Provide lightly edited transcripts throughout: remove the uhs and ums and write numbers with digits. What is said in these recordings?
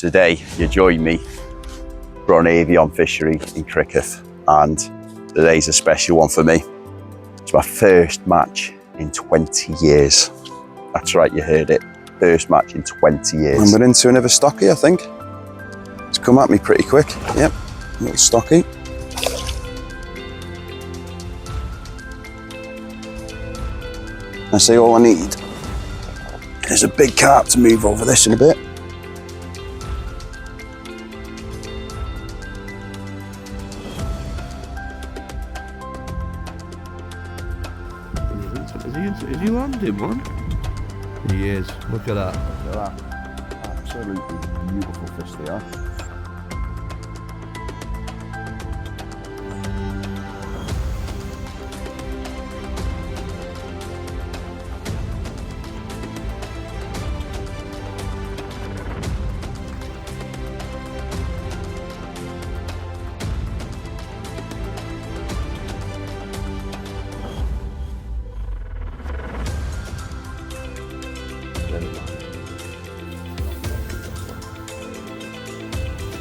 Today you join me, Bron Eifion Fishery in Cricket, and today's a special one for me. It's my first match in 20 years. That's right, you heard it. First match in 20 years. And we're into another stocky, I think. It's come at me pretty quick. Yep, a little stocky. I say all I need is a big carp to move over this in a bit. Is he landing one? He is. Look at that. Look at that. Absolutely beautiful fish they are.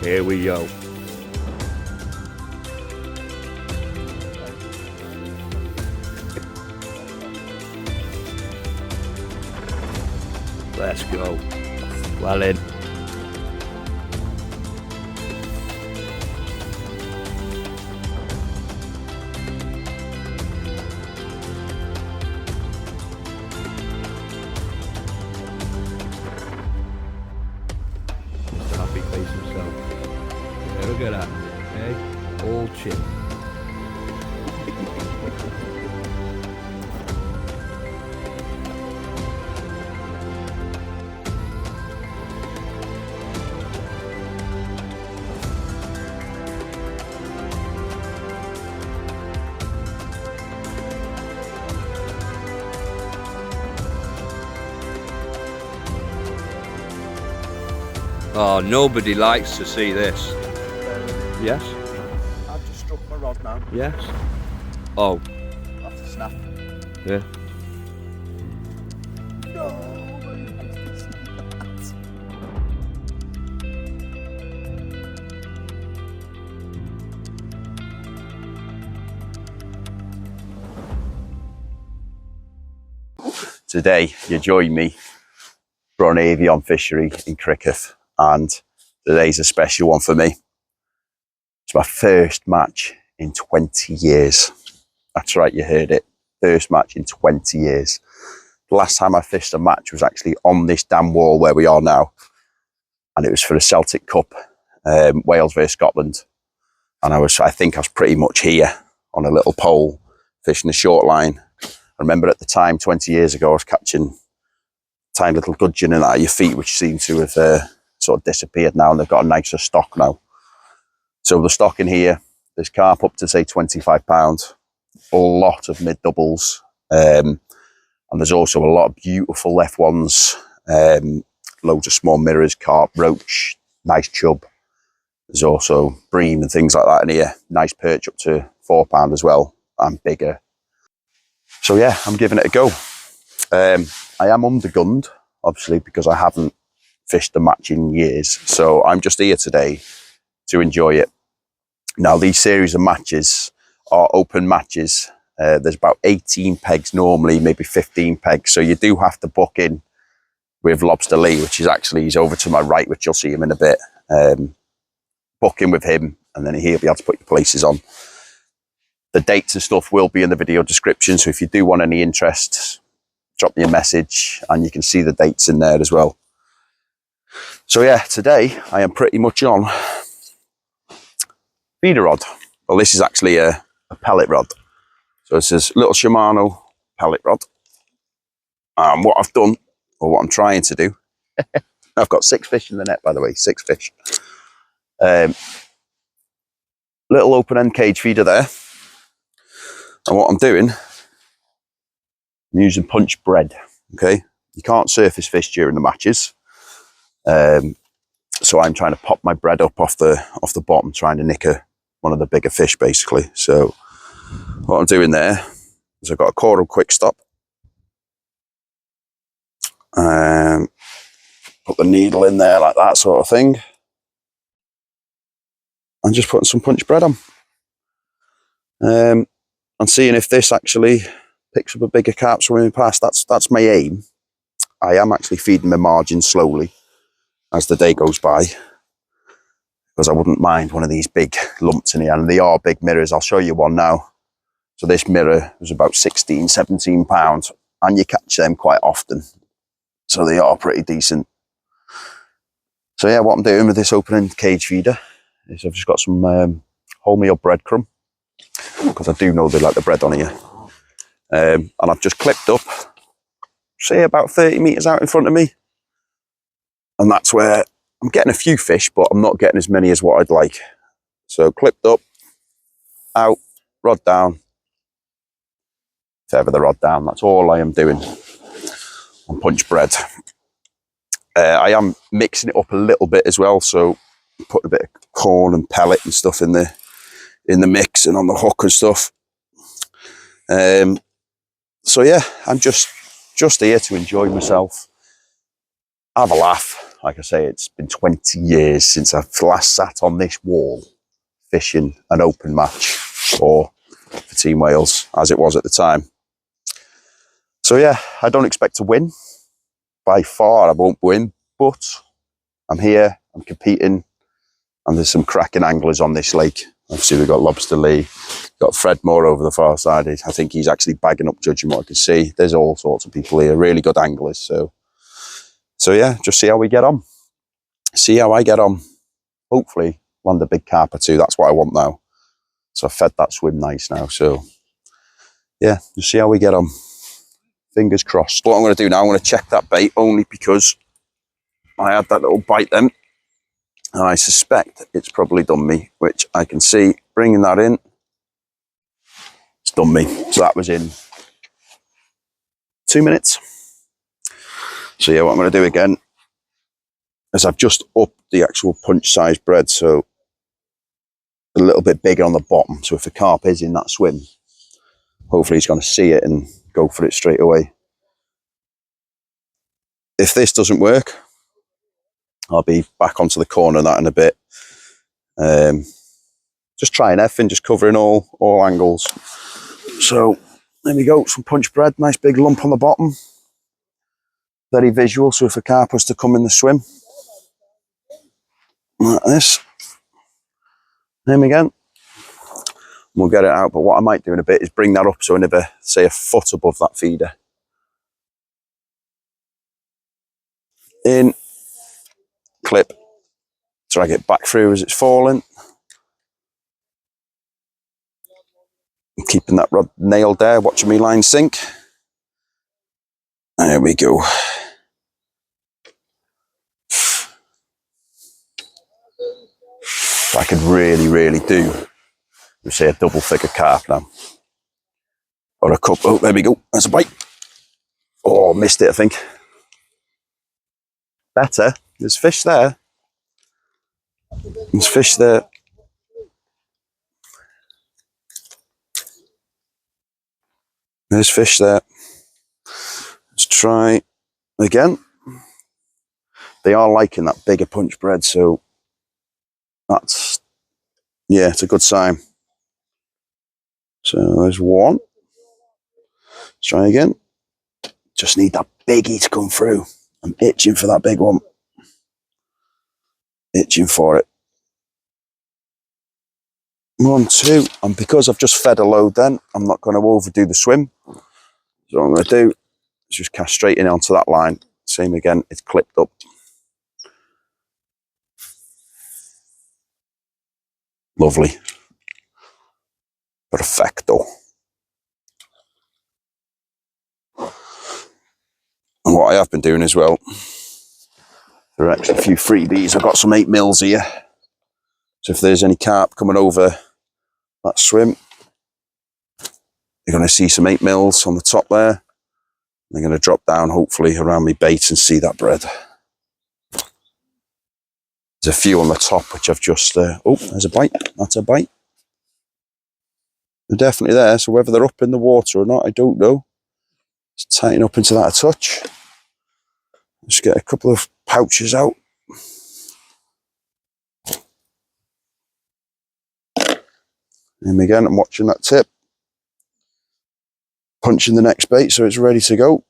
Here we go. Let's go. Well in. Happy face himself. Yeah, look at that. Hey, all chip. Oh, nobody likes to see this. Yes? I've just struck my rod now. Yes? Oh. That's a snap. Yeah. Today you join me, Bron Eifion Fishery in Cricket, and today's a special one for me. It's my first match in 20 years. That's right, you heard it. First match in 20 years. The last time I fished a match was actually on this damn wall where we are now, and it was for the Celtic Cup, Wales versus Scotland. And I think I was pretty much here on a little pole fishing a short line. I remember at the time, 20 years ago, I was catching tiny little gudgeon in at your feet, which seem to have sort of disappeared now, and they've got a nicer stock now. So the stock in here, there's carp up to say 25 pounds, a lot of mid doubles, and there's also a lot of beautiful left ones, loads of small mirrors, carp, roach, nice chub. There's also bream and things like that in here. Nice perch up to £4 as well, and bigger. So yeah, I'm giving it a go. I am undergunned, obviously, because I haven't fished a match in years. So I'm just here today to enjoy it. Now, these series of matches are open matches. There's about 18 pegs normally, maybe 15 pegs. So you do have to book in with Lobster Lee, which is actually, he's over to my right, which you'll see him in a bit. Book in with him, and then he'll be able to put your places on. The dates and stuff will be in the video description. So if you do want any interest, drop me a message and you can see the dates in there as well. So yeah, today I am pretty much on feeder rod. Well, this is actually a pellet rod. So it's this little Shimano pellet rod. And what I've done, or what I'm trying to do, I've got 6 fish in the net, by the way, 6 fish. Little open end cage feeder there. And what I'm doing, I'm using punch bread, okay? You can't surface fish during the matches. So I'm trying to pop my bread up off the bottom, trying to nick one of the bigger fish, basically. So what I'm doing there is I've got a coral quick stop. Put the needle in there like that sort of thing. and just putting some punch bread on. And seeing if this actually picks up a bigger carp swimming past. That's my aim. I am actually feeding the margin slowly as the day goes by, because I wouldn't mind one of these big lumps in here, and they are big mirrors. I'll show you one now. So this mirror was about 16, 17 pounds, and you catch them quite often. So they are pretty decent. So yeah, what I'm doing with this opening cage feeder is I've just got some wholemeal breadcrumb, because I do know they like the bread on here. And I've just clipped up, say about 30 metres out in front of me. And that's where I'm getting a few fish, but I'm not getting as many as what I'd like. So clipped up, out, rod down, feather the rod down. That's all I am doing on punch bread. I am mixing it up a little bit as well, so put a bit of corn and pellet and stuff in the mix and on the hook and stuff. So yeah, I'm just here to enjoy myself, have a laugh. Like I say, it's been 20 years since I've last sat on this wall fishing an open match for Team Wales, as it was at the time. So yeah, I don't expect to win. By far, I won't win, but I'm here, I'm competing, and there's some cracking anglers on this lake. Obviously, we've got Lobster Lee, got Fred Moore over the far side. I think he's actually bagging up, judging what I can see. There's all sorts of people here, really good anglers. So yeah, just see how we get on. See how I get on. Hopefully, land a big carp or two. That's what I want now. So I've fed that swim nice now. So yeah, just see how we get on. Fingers crossed. What I'm going to do now, I'm going to check that bait, only because I had that little bite then, and I suspect it's probably done me, which I can see bringing that in. It's done me. So that was in 2 minutes. So yeah, what I'm going to do again is I've just upped the actual punch size bread, so a little bit bigger on the bottom. So if the carp is in that swim, hopefully he's going to see it and go for it straight away. If this doesn't work, I'll be back onto the corner of that in a bit. Just trying everything, just covering all angles. So there we go, some punch bread, nice big lump on the bottom. Very visual, so if a carp was to come in the swim, like this, him again, we'll get it out. But what I might do in a bit is bring that up so I never, say, a foot above that feeder. In, clip, drag it back through as it's falling. I'm keeping that rod nailed there, watching me line sink. There we go. I could really do, say, a double figure carp now. Or a cup. Oh, there we go. That's a bite. Oh, missed it, I think. Better. There's fish there. There's fish there. There's fish there. Let's try again. They are liking that bigger punch bread, so that's, yeah, it's a good sign. So there's one. Let's try again. Just need that biggie to come through. I'm itching for that big one. Itching for it. 1, 2, and because I've just fed a load then, I'm not going to overdo the swim. So what I'm going to do is just cast straight in onto that line. Same again, it's clipped up. Lovely. Perfecto. And what I have been doing as well, there are actually a few freebies. I've got some 8 mils here. So if there's any carp coming over that swim, you're going to see some 8 mils on the top there. They're going to drop down, hopefully, around my bait and see that bread. There's a few on the top, which I've just... oh, there's a bite. That's a bite. They're definitely there, so whether they're up in the water or not, I don't know. Just tighten up into that a touch. Just get a couple of pouches out. And again, I'm watching that tip. Punching the next bait so it's ready to go.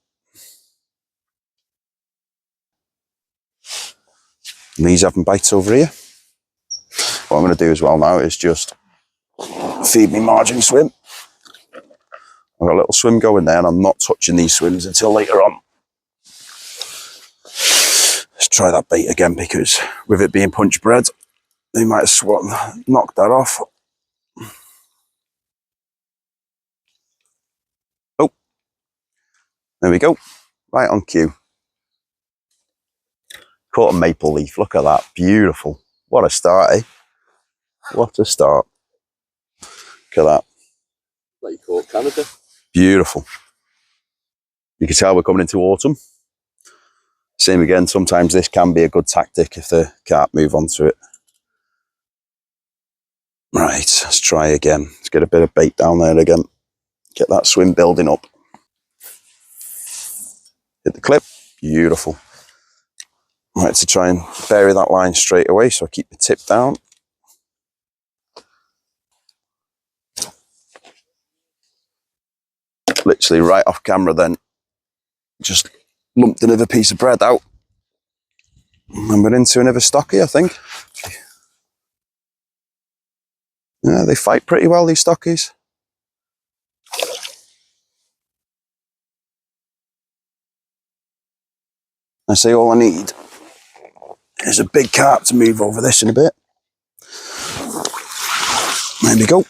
And these having bites over here. What I'm going to do as well now is just feed me margin swim. I've got a little swim going there and I'm not touching these swims until later on. Let's try that bait again because with it being punch bread, they might have knocked that off. Oh, there we go. Right on cue. Caught a maple leaf. Look at that. Beautiful. What a start, eh? What a start. Look at that. Like you caught Canada. Beautiful. You can tell we're coming into autumn. Same again, sometimes this can be a good tactic if the carp move onto it. Right, let's try again. Let's get a bit of bait down there again. Get that swim building up. Hit the clip. Beautiful. Right, to try and bury that line straight away, so I keep the tip down. Literally right off camera then, just lumped another piece of bread out. And we're into another stocky, I think. Yeah, they fight pretty well, these stockies. I say all I need is a big carp to move over this in a bit. There we go.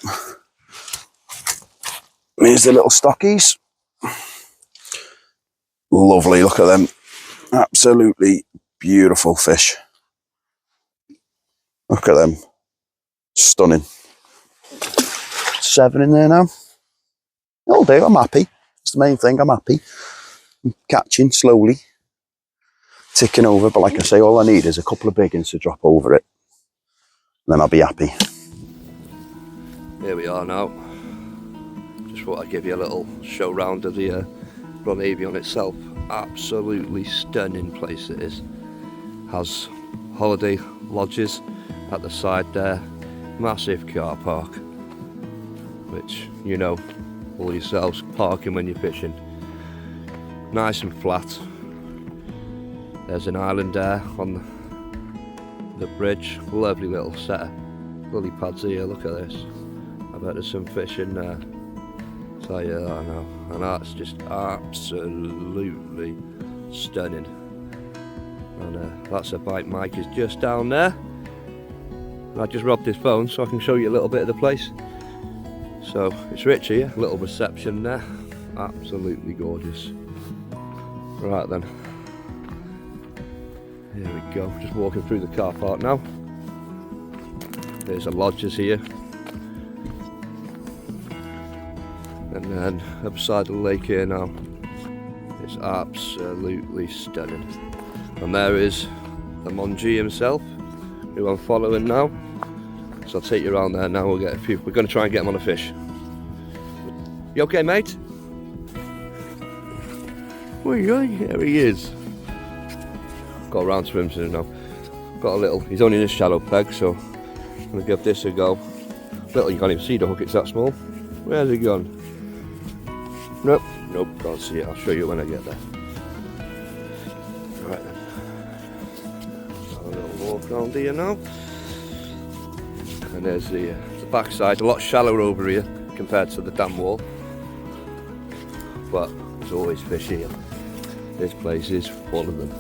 Here's the little stockies. Lovely, look at them. Absolutely beautiful fish. Look at them. Stunning. 7 in there now. It'll do, I'm happy. That's the main thing, I'm happy. I'm catching slowly. Ticking over, but like I say, all I need is a couple of big ones to drop over it. And then I'll be happy. Here we are now. Just thought I'd give you a little show round of the Bron Eifion itself. Absolutely stunning place it is. Has holiday lodges at the side there. Massive car park, which you know all yourselves, parking when you're fishing. Nice and flat. There's an island there on the bridge. Lovely little set of lily pads here. Look at this. I bet there's some fish in there. Tell you that I know. And that's just absolutely stunning. And that's a bite. Mike is just down there. And I just robbed his phone so I can show you a little bit of the place. So it's rich here. Little reception there. Absolutely gorgeous. Right then. Here we go. Just walking through the car park now. There's the lodges here. And then up side of the lake here now. It's absolutely stunning. And there is the Monji himself, who I'm following now. So I'll take you around there now. We'll get a few. We're going to try and get him on a fish. You okay, mate? Oh yeah, there he is. Got around to him soon now. Got a little. He's only in a shallow peg, so I'm going to give this a go. Little, you can't even see the hook. It's that small. Where's he gone? Nope, can't see it. I'll show you when I get there. Right then. Have a little walk around here now. And there's the backside, a lot shallower over here compared to the dam wall. But there's always fish here. This place is full of them.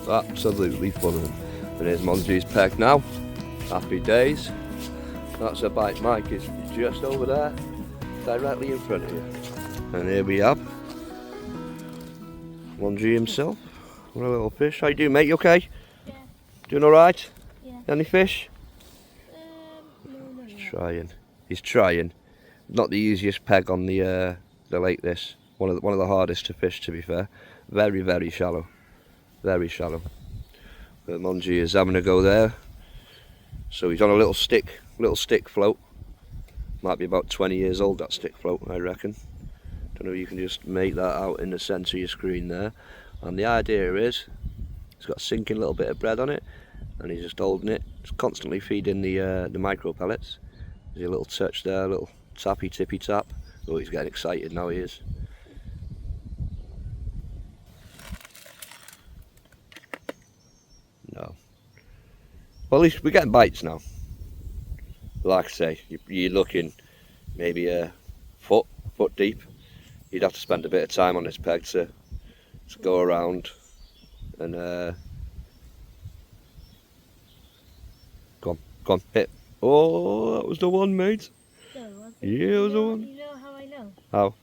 Absolutely full of them. And there's Monji's peg now. Happy days. That's a bite. Mike is just over there, directly in front of you. And here we have Monji himself. What a little fish. How you doing, mate? You okay? Yeah. Doing alright? Yeah. Any fish? No. He's trying. He's trying. Not the easiest peg on the lake. This one of the hardest to fish, to be fair. Very, very shallow. Very shallow. But Monji is having a go there. So he's on a little stick float. Might be about 20 years old, that stick float, I reckon. Don't know if you can just make that out in the centre of your screen there. And the idea is, it's got a sinking little bit of bread on it, and he's just holding it. It's constantly feeding the micro pellets, There's a little touch there, a little tappy tippy tap. Oh, he's getting excited now, he is. No. Well, at least we're getting bites now. Like I say, you're looking maybe a foot deep. You'd have to spend a bit of time on this peg to go around and go on, hit. Oh, that was the one, mate. No, was it? Yeah, it was the one. You know how I know? How?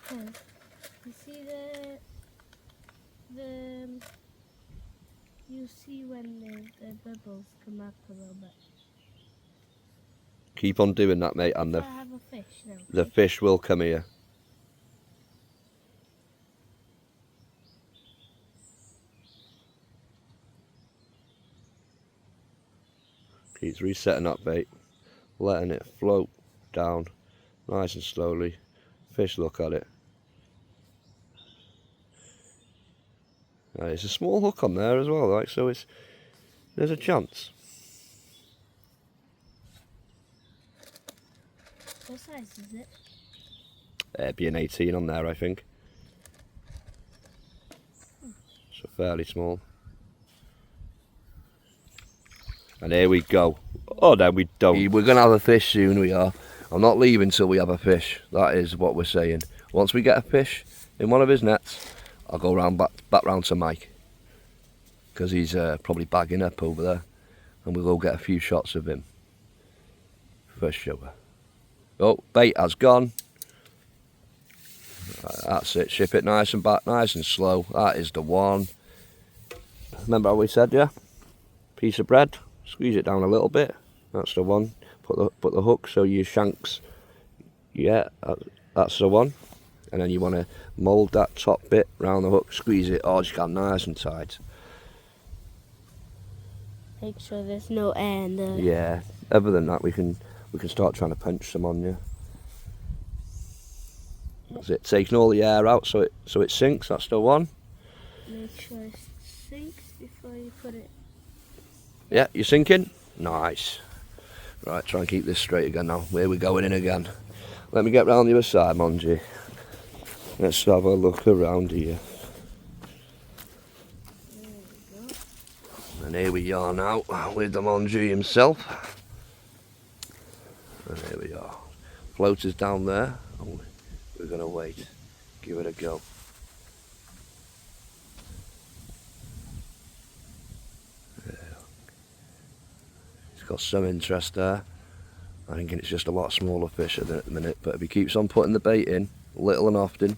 Because you see you see when the bubbles come up a little bit. Keep on doing that, mate, and I have a fish now. the fish will come here. He's resetting that bait, letting it float down nice and slowly. Fish look at it. It's a small hook on there as well, like, so there's a chance. What size is it? It'd be an 18 on there, I think. So fairly small. And here we go. Oh, no, we don't. We're going to have a fish soon, we are. I'm not leaving till we have a fish. That is what we're saying. Once we get a fish in one of his nets, I'll go back round to Mike. Because he's probably bagging up over there. And we'll go get a few shots of him. First shower. Oh, bait has gone. That's it. Ship it nice and back, nice and slow. That is the one. Remember how we said, yeah? Piece of bread. Squeeze it down a little bit. That's the one. Put the hook so your shanks. Yeah, that's the one. And then you want to mould that top bit round the hook. Squeeze it all you can, nice and tight. Make sure there's no air in there. Yeah. Other than that, we can start trying to punch some on you. That's it. Taking all the air out so it sinks. That's the one. Make sure it sinks before you put it. Yeah, you're sinking? Nice. Right, try and keep this straight again now. Here we're going in again. Let me get round the other side, Monji. Let's have a look around here. There we go. And here we are now with the Monji himself. And here we are. Floater's down there. And we're going to wait. Give it a go. Got some interest there. I think it's just a lot smaller fish at the minute, but if he keeps on putting the bait in, little and often,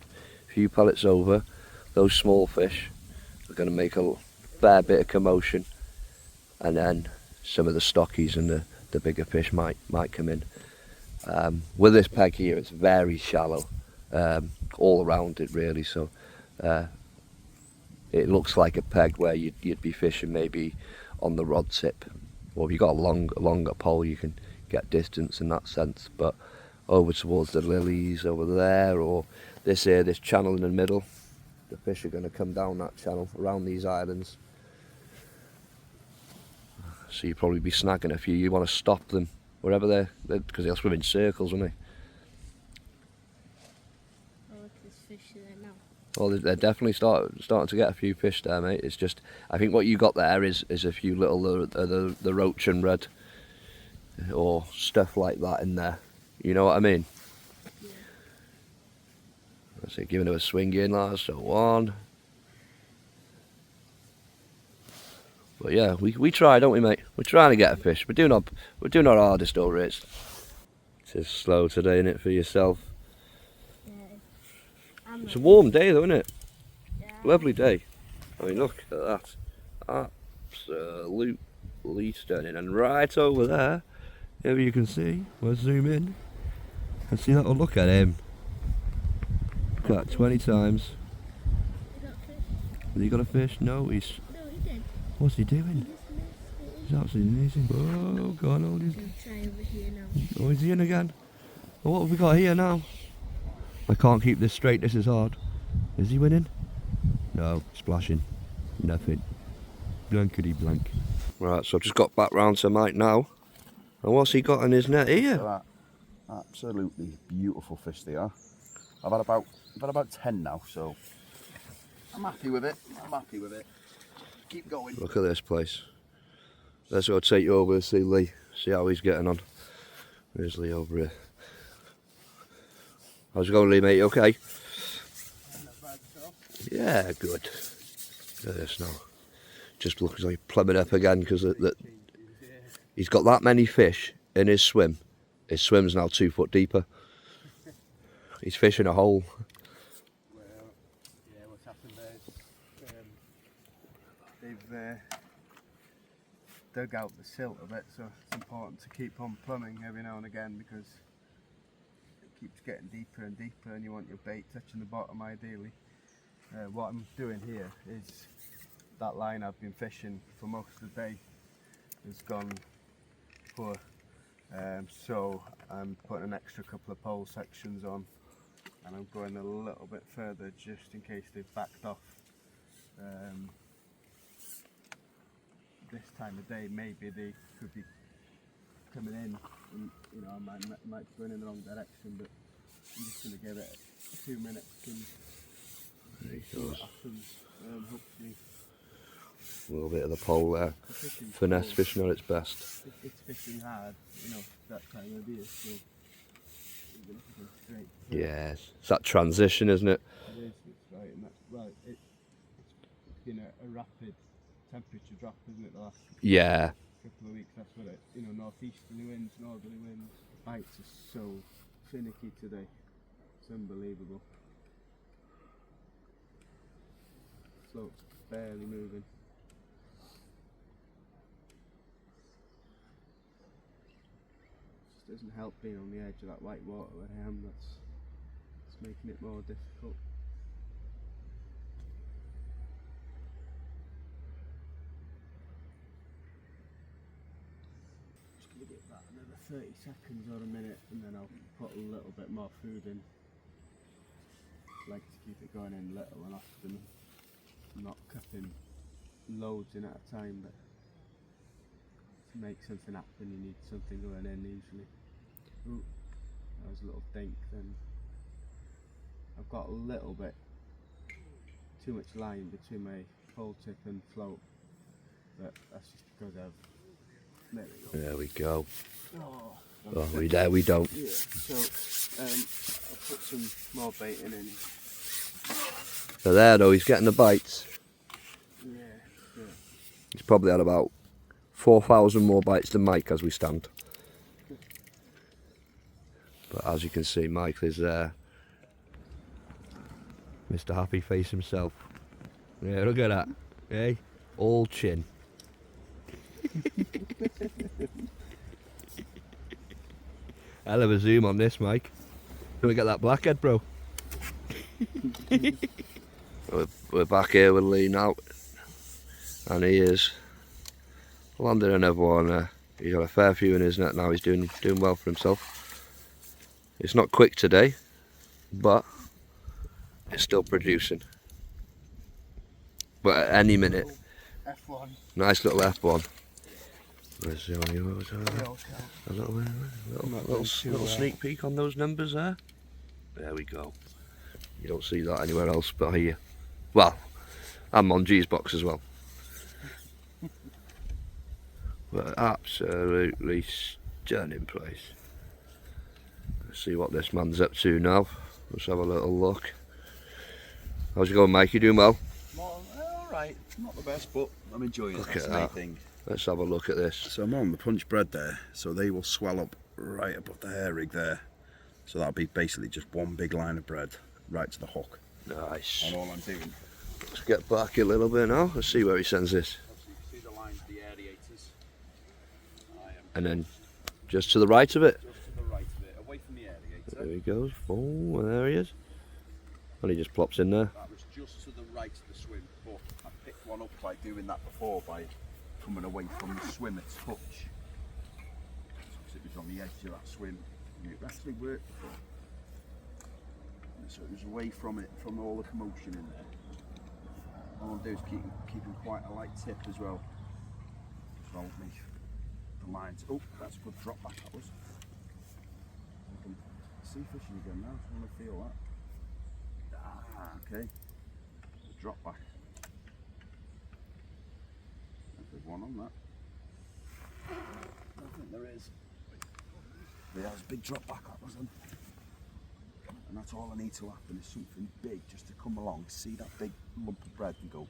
a few pellets over, those small fish are going to make a fair bit of commotion, and then some of the stockies and the bigger fish might come in. With this peg here, it's very shallow, all around it really, so it looks like a peg where you'd be fishing maybe on the rod tip. Or if you've got a longer pole, you can get distance in that sense. But over towards the lilies over there, or this channel in the middle, the fish are going to come down that channel around these islands. So you'll probably be snagging a few. You want to stop them wherever they're because they'll swim in circles, won't they? Oh, look, there's fish there now. Well, they're definitely starting to get a few fish there, mate. It's just, I think what you got there is a few little the roach and red or stuff like that in there. You know what I mean? Yeah. That's it. Giving it a swing in, last one. But yeah, we try, don't we, mate? We're trying to get a fish. We're doing our hardest over it. It's slow today, isn't it, for yourself? It's a warm day though, isn't it? Yeah. Lovely day. I mean, look at that. Absolutely stunning. And right over there, here you can see, we'll zoom in and see that. Oh, look at him. Look at that 20 times. You got fish? Has he got a fish? No, he's... No, he did. What's he doing? He just missed it. He's absolutely amazing. Oh, God, hold his... He'll try over here now. Oh, is he in again? Well, what have we got here now? I can't keep this straight, this is hard. Is he winning? No, splashing. Nothing. Blankety blank. Right, so I've just got back round to Mike now. And what's he got in his net here? So absolutely beautiful fish they are. I've had about 10 now, so I'm happy with it. Keep going. Look at this place. Let's go take you over to see Lee, see how he's getting on. There's Lee over here. How's it going, Lee, mate? You okay? Yeah, good. Look at this now. Just looks like plumbing up again because he's got that many fish in his swim. His swim's now 2 foot deeper. He's fishing a hole. Well, yeah, what's happened there is they've dug out the silt a bit, so it's important to keep on plumbing every now and again because it keeps getting deeper and deeper and you want your bait touching the bottom ideally. What I'm doing here is that line I've been fishing for most of the day has gone poor, so I'm putting an extra couple of pole sections on and I'm going a little bit further just in case they've backed off. This time of day maybe they could be coming in and I might be going in the wrong direction, but I'm just going to give it 2 minutes and see what happens. Hopefully A little bit of the pole there. Finesse fishing at its best. it's fishing hard, that time of year, so you're going to go straight. Yes, it's that transition, isn't it? It is, it's right, and it's been a rapid temperature drop, isn't it, the last Yeah. couple of weeks. That's what it, northeasterly winds, northerly winds. The bites are so finicky today, it's unbelievable. Float's barely moving. Just doesn't help being on the edge of that white water where I am. It's making it more difficult. Just gonna give that another 30 seconds or a minute, and then I'll put a little bit more food in. Like to keep it going in little and often, not cupping loads in at a time, but to make something happen you need something going in usually. Ooh, that was a little dink then. I've got a little bit too much line between my pole tip and float, but that's just because There we go. Oh, Oh, we don't. yeah. So I'll put some more baiting in. So there though, he's getting the bites. Yeah. He's probably had about 4,000 more bites than Mike as we stand. But as you can see, Mike is there. Mr. Happy Face himself. Yeah, look at that. Hey, all chin. Hell of a zoom on this, Mike. Can we get that blackhead, bro? We're back here with Lee now, and he is landing another one. He's got a fair few in his net now. He's doing well for himself. It's not quick today, but it's still producing. But at any minute, F1. nice little F1. Let's see a little sneak peek on those numbers there. There we go. You don't see that anywhere else but here. Well, I'm on G's box as well. But absolutely stunning place. Let's see what this man's up to now. Let's have a little look. How's it going, Mike? You doing well? Alright, not the best, but I'm enjoying it. Look That's at the main that. thing. Let's have a look at this. So I'm on the punch bread there, so they will swell up right above the hair rig there. So that'll be basically just one big line of bread right to the hook. Nice. And all I'm doing. Let's get back a little bit now. Let's see where he sends this. Obviously, you can see the lines, the aerators. And then just to the right of it. Just to the right of it, away from the aerator. There he goes. Oh, there he is. And he just plops in there. That was just to the right of the swim, but I picked one up by doing that before, by coming away from the swim a touch. Because it was on the edge of that swim, and it actually worked before. And so it was away from it, from all the commotion in there. All I'll do is keep him quite a light tip as well. So I'll make the lines. Oh, that's a good drop back, that was. I can see fishing again now, I want to feel that. Ah, okay. Drop back. There's one on that. I think there is. Yeah, it's a big drop back, that was. And that's all I need to happen is something big just to come along, see that big lump of bread and go,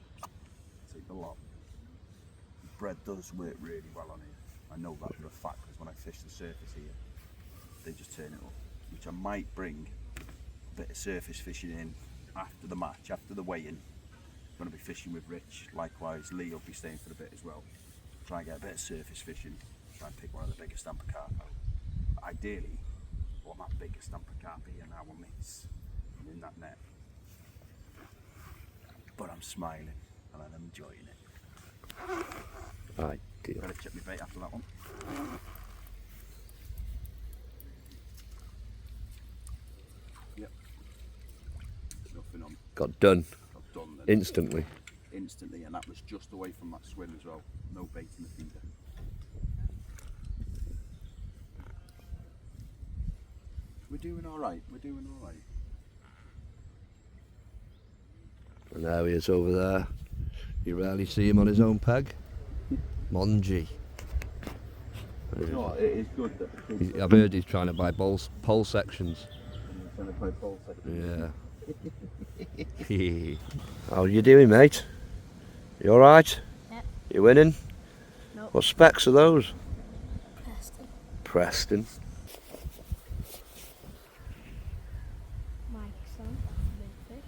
take the lot. The bread does work really well on here. I know that for a fact because when I fish the surface here, they just turn it up. Which I might bring a bit of surface fishing in after the match, after the weigh-in. I'm going to be fishing with Rich, likewise Lee will be staying for a bit as well. Try and get a bit of surface fishing, try and pick one of the biggest stamper carp out. Ideally, I want that biggest stamper carp here now on this, and in that net. But I'm smiling and I'm enjoying it. Ideal. Better check my bait after that one. Yep. Nothing on. Got done. Got done then. Instantly. Instantly, and that was just away from that swim as well. No bait in the feeder. We're doing all right. We're doing all right. And there he is over there. You rarely see him on his own peg. Monji. You know what, it is good that the kids I've heard he's trying to buy pole sections. are trying to play pole second. Yeah. How you doing, mate? You alright? Yep. You winning? Nope. What specs are those? Preston. Preston. Mike's on. Big fish.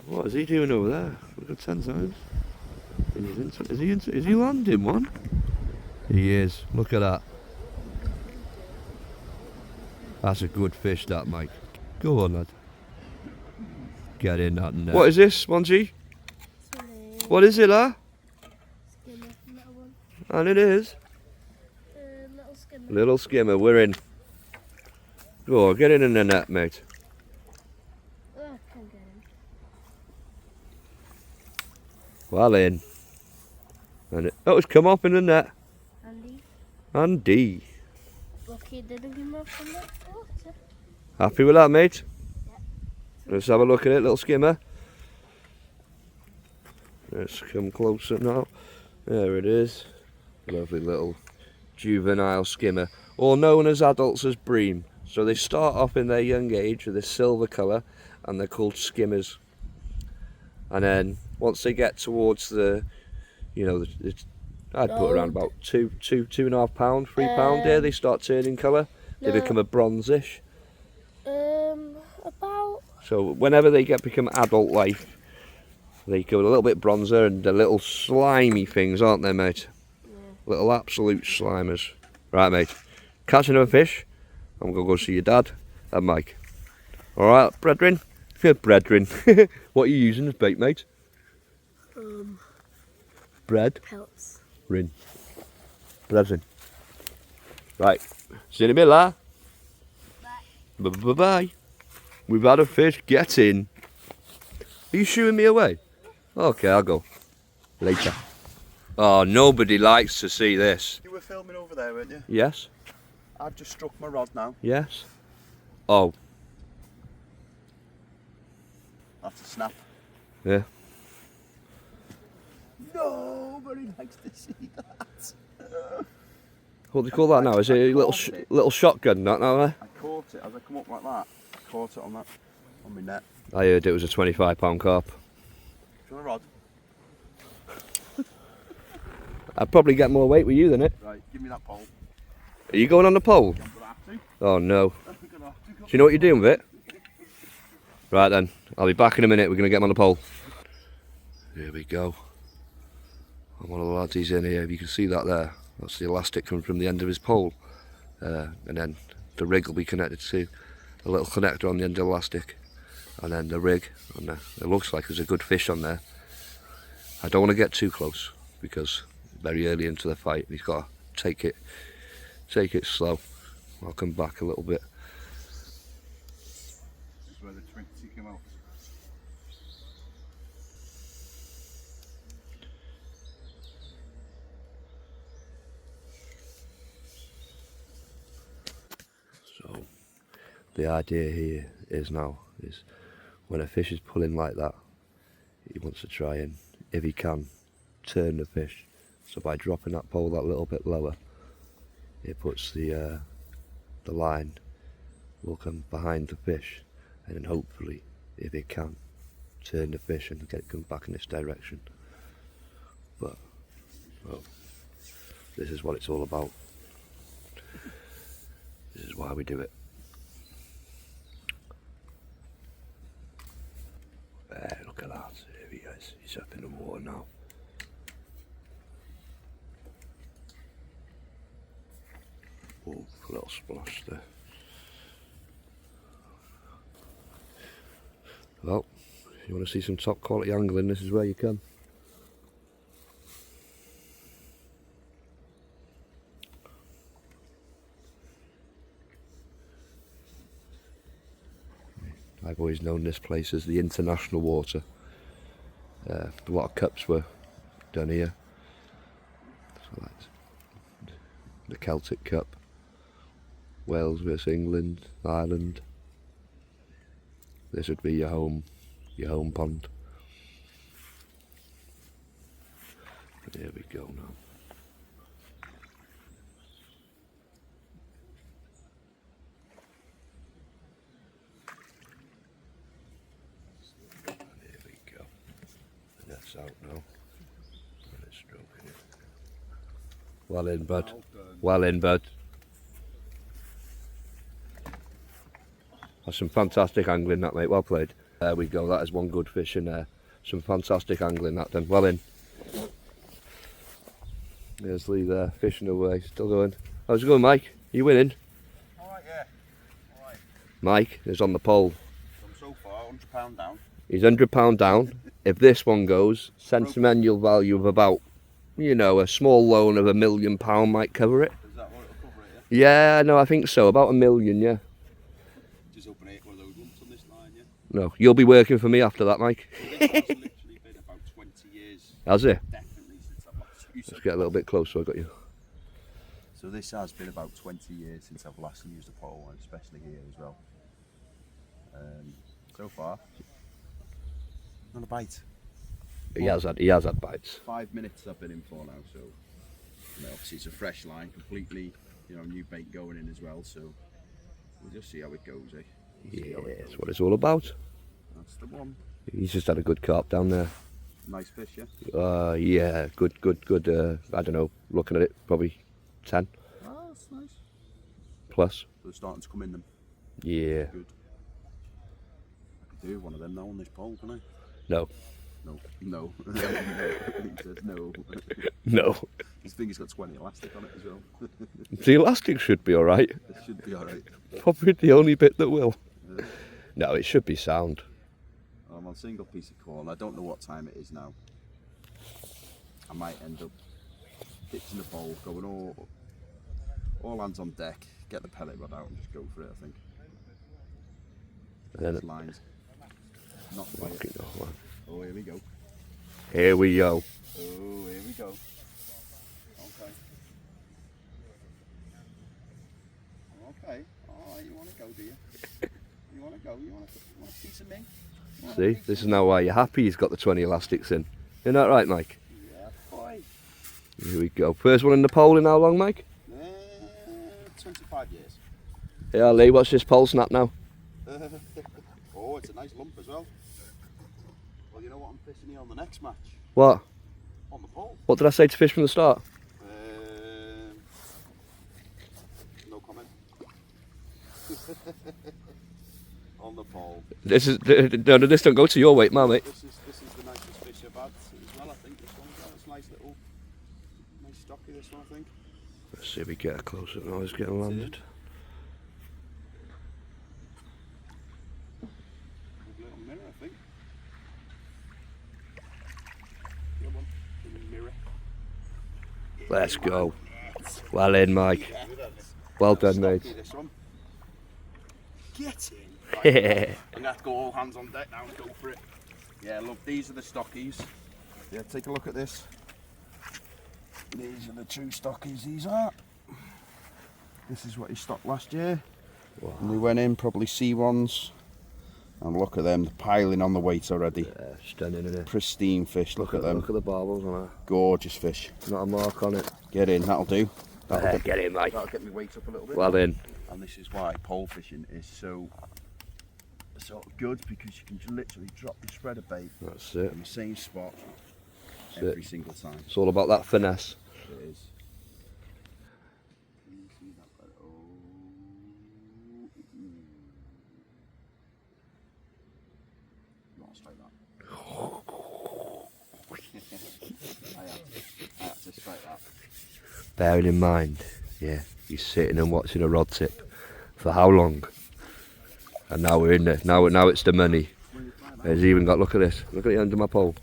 What is he doing over there? Look at 10 times. Is he landing one? He is. Look at that. That's a good fish, that, Mike. Go on, lad. Get in that net. What is this, Monji? What is it, lad? Skimmer, little one. And it is. Little skimmer. Little skimmer, we're in. Go on, get in the net, mate. Oh, I can't get him. Well in. And it's come up in the net. Andy. Lucky it didn't come up from that water. Happy with that, mate? Yep. Let's have a look at it, little skimmer. Let's come closer now. There it is. Lovely little juvenile skimmer, or known as adults as bream. So they start off in their young age with this silver colour, and they're called skimmers. And then once they get towards the, you know, I'd put around about 2.5 pound, 3 pound there, they start turning colour. They become a bronzish. About. So whenever they become adult life, they go a little bit bronzer, and they're little slimy things, aren't they, mate? Yeah. Little absolute slimers. Right, mate. Catch another fish. I'm gonna go see your dad and Mike. Alright, brethren? Brethren. What are you using as bait, mate? Bread. Pelts. Rin. Brethren. Right. See you in a minute, lah. Bye. Bye-bye. We've had a fish. Get in. Are you shooing me away? Okay, I'll go. Later. Oh, nobody likes to see this. You were filming over there, weren't you? Yes? I've just struck my rod now. Yes? Oh. That's a snap. Yeah. Nobody likes to see that. What do you call that now? Is it a little shotgun, that now? I caught it as I come up like that. I caught it on my net. I heard it was a 25 pound carp. Do you want a rod? I'd probably get more weight with you than it. Right, give me that pole. Are you going on the pole? I'm gonna have to. Oh no. I'm gonna have to. Do you know what you're doing with it? Right then, I'll be back in a minute. We're going to get him on the pole. Here we go. And one of the lads is in here. You can see that there. That's the elastic coming from the end of his pole. And then the rig will be connected to a little connector on the end of the elastic. And then the rig. And it looks like there's a good fish on there. I don't want to get too close because very early into the fight he's got to take it slow. I'll come back a little bit. This is where the 20 came out. the idea here is when a fish is pulling like that, he wants to try and, if he can, turn the fish. So by dropping that pole that little bit lower, it puts the line will come behind the fish, and then hopefully, if it can, turn the fish and get it come back in this direction. But well, this is what it's all about. This is why we do it. There, look at that. There he is. He's up in the water now. Oh, a little splash there. Well, if you want to see some top quality angling, this is where you come. I've always known this place as the international water. A lot of cups were done here. So that's the Celtic Cup, Wales versus England, Ireland. This would be your home pond. But here we go now. Out now, and it's stroking it. Well in, bud. Well in, bud. That's some fantastic angling, that, mate. Well played. There we go. That is one good fish in there. Some fantastic angling, that done. Well in. There's Lee there, fishing away. Still going. How's it going, Mike? You winning? Alright, yeah. Alright. Mike is on the pole. So far, £100 down. He's £100 down. If this one goes, sentimental value of about, you know, a small loan of £1 million might cover it. Is that what it'll cover it, yeah? Yeah, no, I think so. About £1 million, yeah. Just open it one of those lumps on this line, yeah? No, you'll be working for me after that, Mike. This has literally been about 20 years. Has it? Definitely since I've last used it. Let's get a little bit closer, I got you. So this has been about 20 years since I've last used a pole, and especially here as well. So far, not a bite. He has had bites. 5 minutes I've been in for now, so you know, obviously it's a fresh line, completely, you know, new bait going in as well, so we'll just see how it goes, eh? Yeah, that's what it's all about. That's the one. He's just had a good carp down there. Nice fish, yeah? Yeah, good, I don't know, looking at it, probably 10 Oh, that's nice. plus. They're starting to come in them. Yeah. Good. I could do one of them now on this pole, can I? No. No. He says no. No. This thing has got 20 elastic on it as well. The elastic should be alright. It should be alright. Probably the only bit that will. Yeah. No, it should be sound. I'm on a single piece of corn. I don't know what time it is now. I might end up ditching the pole, going all hands on deck, get the pellet rod out and just go for it, I think. And then These lines. Not quite. Oh, here we go. Here we go. Oh, here we go. Okay. Okay. Oh, you want to go, do you? You want to go? You want a piece of me? See, this is now why you're happy he's got the 20 elastics in. Isn't that right, Mike? Yeah, boy. Here we go. First one in the pole in how long, Mike? 25 years. Yeah, Lee, what's this pole snap now? Oh, it's a nice lump as well. Well, you know what I'm fishing here on the next match? What? On the pole. What did I say to fish from the start? No comment. On the pole. This is no, this don't go to your weight, mate. This is the nicest fish I've had as well. I think this one. It's nice little, nice stocky. This one, I think. Let's see if we get closer. Now it's getting landed. Little mirror, I think. Come on, little mirror. Let's go. Well in, Mike. Well done, mate. This one. Get in. Right, I'm going to have to go all hands on deck now and go for it. Yeah, look, these are the stockies. Yeah, take a look at this. These are the true stockies, these are. This is what he stocked last year. Wow. And they went in, probably C1s. And look at them, they're piling on the weight already. Yeah, stunning, isn't it? Pristine fish, look at them. Look at the barbels on that. Gorgeous fish. Not a mark on it. Get in, that'll do. Get in, mate. That'll get me weight up a little bit. Well in. And this is why pole fishing is so good, because you can literally drop your spreader bait That's it. in the same spot That's every it. single time. It's all about that finesse. It is. Can you see that? Oh. You want to strike that? I had to strike that. Bearing in mind, yeah, you're sitting and watching a rod tip for how long? And now we're in there. Now it's the money. He's even got, look at this. Look at the end of my pole.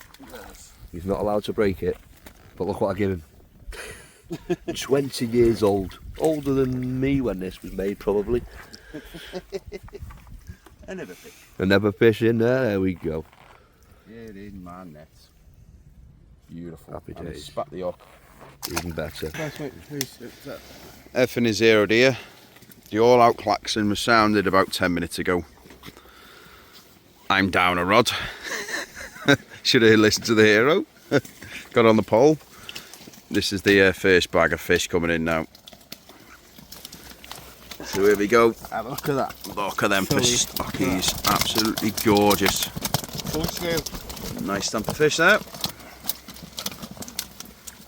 He's not allowed to break it. But look what I give him. 20 years old. Older than me when this was made, probably. Another fish. Another fish in there. There we go. Here in my net. Beautiful. Happy And days. spat the hook. Even better. Everything is zeroed here. The all out klaxon was sounded about 10 minutes ago. I'm down a rod. Should have listened to the hero. Got on the pole. This is the first bag of fish coming in now. So here we go. Have a look at that. Look at them fish stockies. Absolutely gorgeous. Full scale. Nice stamp of fish there.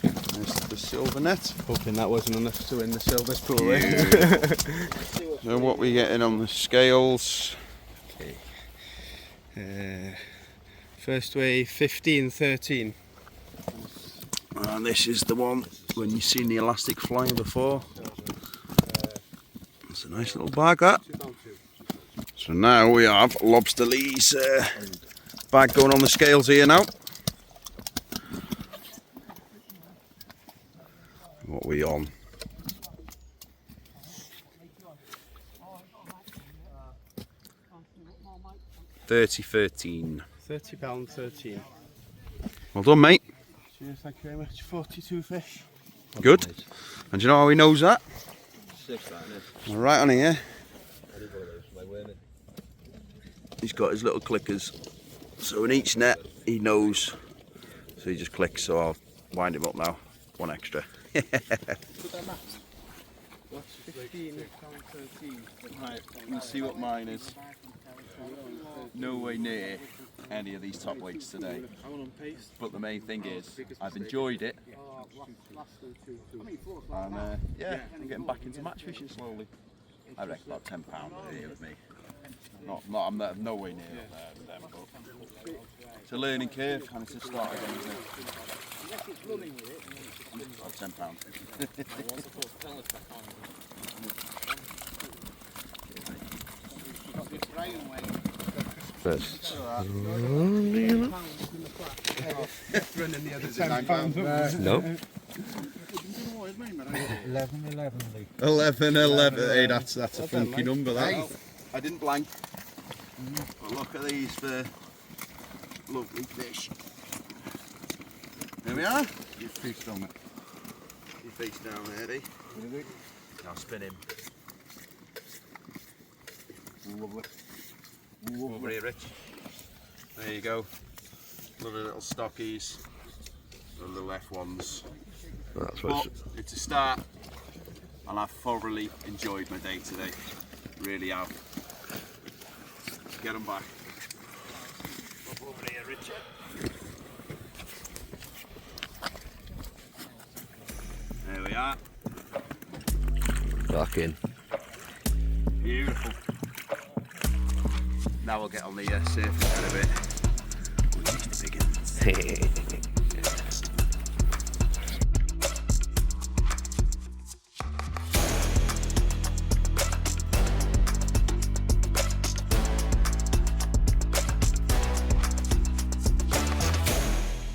There's the silver net. Hoping that wasn't enough to win the silver spool. So what we getting on the scales? First weigh 15-13. And this is the one when you've seen the elastic flying before. It's a nice little bag, that. So now we have Lobster Lee's bag going on the scales here now. What are we on? £30.13. £30.13. Well done, mate. Cheers, thank you very much. 42 fish. Good. And do you know how he knows that? Right on here. He's got his little clickers. So in each net he knows. So he just clicks, so I'll wind him up now. One extra. What's 15.13? Right, let's see what mine is. No way near any of these top weights today. But the main thing is, I've enjoyed it. And yeah, I'm getting back into match fishing slowly. I reckon about £10 a day with me. I'm no way near up there with them, but it's a learning curve and it's a start again, isn't it? About £10. First. Running the other £10. No. 11. Hey, that's a funky number, that. I didn't blank. But look at these lovely fish. There we are. Your face down there. Your face down there, eh? Now spin him. Lovely. Over here, Rich. There you go. Lovely little stockies. And the left ones. That's But what it's a start, and I've thoroughly enjoyed my day today. Really have. Get them back. Up over here, Richard. There we are. back in. Beautiful. Now we'll get on the surface in a bit. Which is the big one.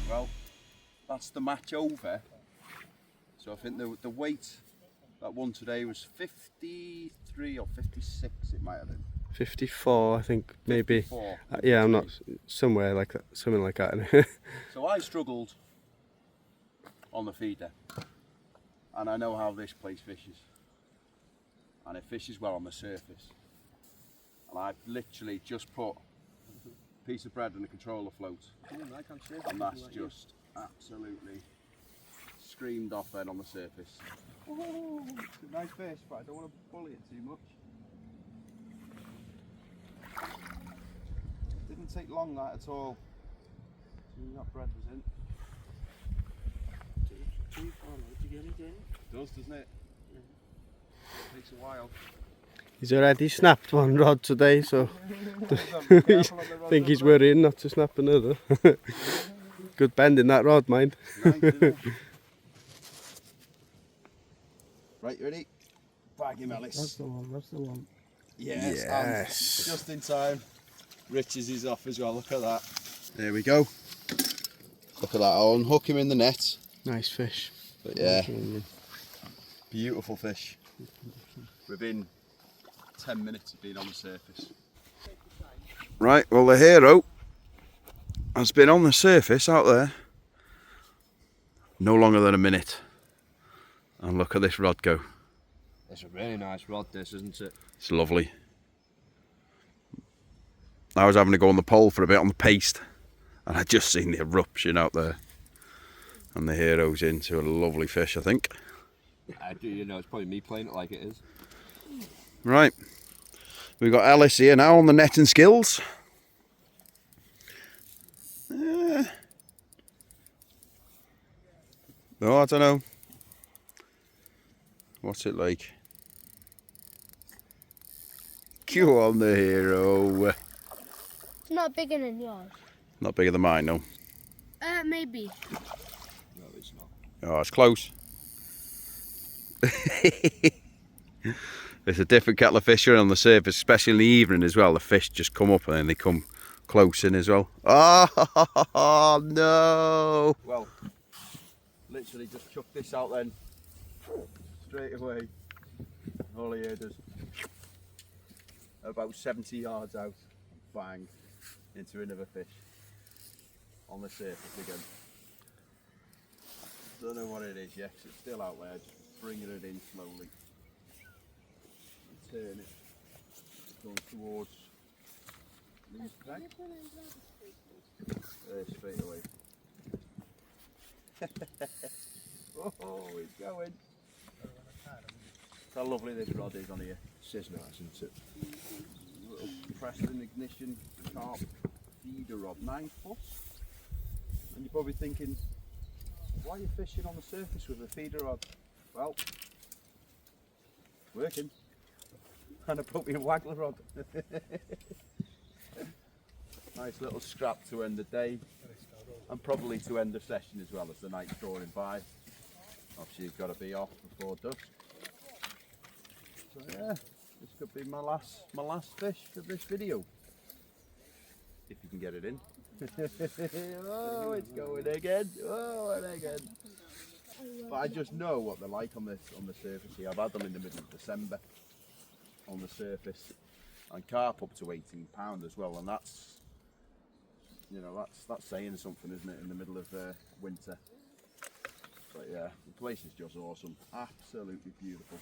Well, that's the match over. So I think the weight that won today was 53 or 56, it might have been. 54, I think, maybe. 54. Yeah, I'm not, somewhere like that, something like that. So I struggled on the feeder, and I know how this place fishes, and it fishes well on the surface. And I've literally just put a piece of bread and a controller float. And that's just absolutely screamed off then on the surface. Oh, it's a nice fish, but I don't want to bully it too much. Didn't take long that at all. That bread was in. Too far to get it in. It does, doesn't it? Takes a while. He's already snapped one rod today, so I think he's worrying not to snap another. Good bend in that rod, mind. Right, you ready? Bag him, Alice. That's the one, that's the one. Yes, Yes. and just in time. Rich's is off as well, look at that. There we go. Look at that, I'll unhook him in the net. Nice fish. But yeah, beautiful fish. Within 10 minutes of being on the surface. Right, well the hero has been on the surface out there no longer than a minute. And look at this rod go. It's a really nice rod, this, isn't it? It's lovely. I was having to go on the pole for a bit on the paste, and I just seen the eruption out there. And the hero's into a lovely fish, I think. I do, you know, it's probably me playing it like it is. Right, we've got Alice here now on the net and skills. Oh, I don't know. What's it like? Go on the hero. It's not bigger than yours. Not bigger than mine, no. Maybe. No, it's not. Oh, it's close. It's a different kettle of fish on the surface, especially in the evening as well. The fish just come up and then they come close in as well. Oh, no. Well, literally just chuck this out then. Straight away. All he heard is about 70 yards out. Bang. Into another fish. On the surface again. Don't know what it is yet, 'cause it's still out there. Just bringing it in slowly. Turn it. Going towards these back. Straight away. Oh, it's going. How lovely this rod is on here. It is nice, isn't it? Little Preston ignition carp feeder rod, 9 foot. And you're probably thinking, why are you fishing on the surface with a feeder rod? Well, working. And I put me a waggler rod. Nice little scrap to end the day, and probably to end the session as well as the night's drawing by. Obviously you've got to be off before dusk. So yeah, this could be my last fish of this video. If you can get it in. Oh, it's going again. Oh, and again. But I just know what they're like on the surface here. I've had them in the middle of December on the surface, and carp up to £18 as well, and that's, you know, that's saying something, isn't it, in the middle of winter. But yeah, the place is just awesome, absolutely beautiful.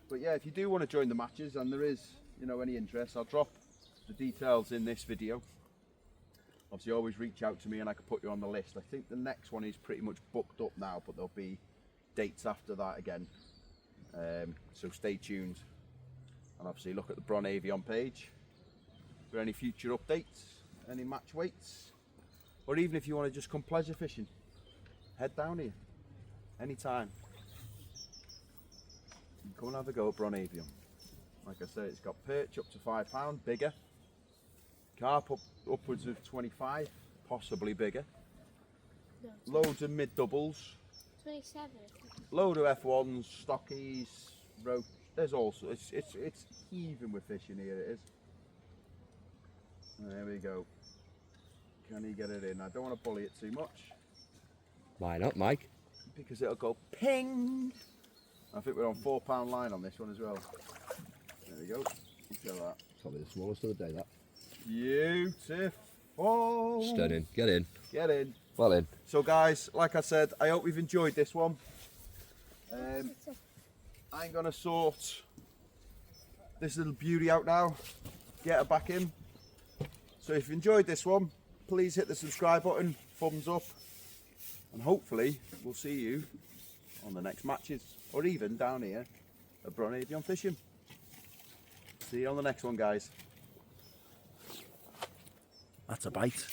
But yeah, if you do want to join the matches and there is, you know, any interest, I'll drop the details in this video. Obviously always reach out to me and I can put you on the list. I think the next one is pretty much booked up now, but there'll be dates after that again. So stay tuned, and obviously look at the Bron Eifion page for any future updates, any match weights, or even if you want to just come pleasure fishing, head down here anytime. Come and have a go at Bron Eifion. Like I said, it's got perch up to £5, bigger. Carp upwards of 25, possibly bigger. No, Loads of mid doubles. 27. Load of F1s, stockies, roach. There's also it's heaving with fish in here. It is. There we go. Can he get it in? I don't want to bully it too much Why not, Mike? because it'll go ping. I think we're on £4 line on this one as well. There we go. Look at that. Probably the smallest of the day, that. Beautiful. Stunning. Get in. Get in. Well in. So guys, like I said, I hope you've enjoyed this one. I'm gonna sort this little beauty out now, get her back in. So if you enjoyed this one, please hit the subscribe button, thumbs up, and hopefully we'll see you on the next matches, or even down here at Bron Eifion Fishing. See you on the next one, guys. That's a bite.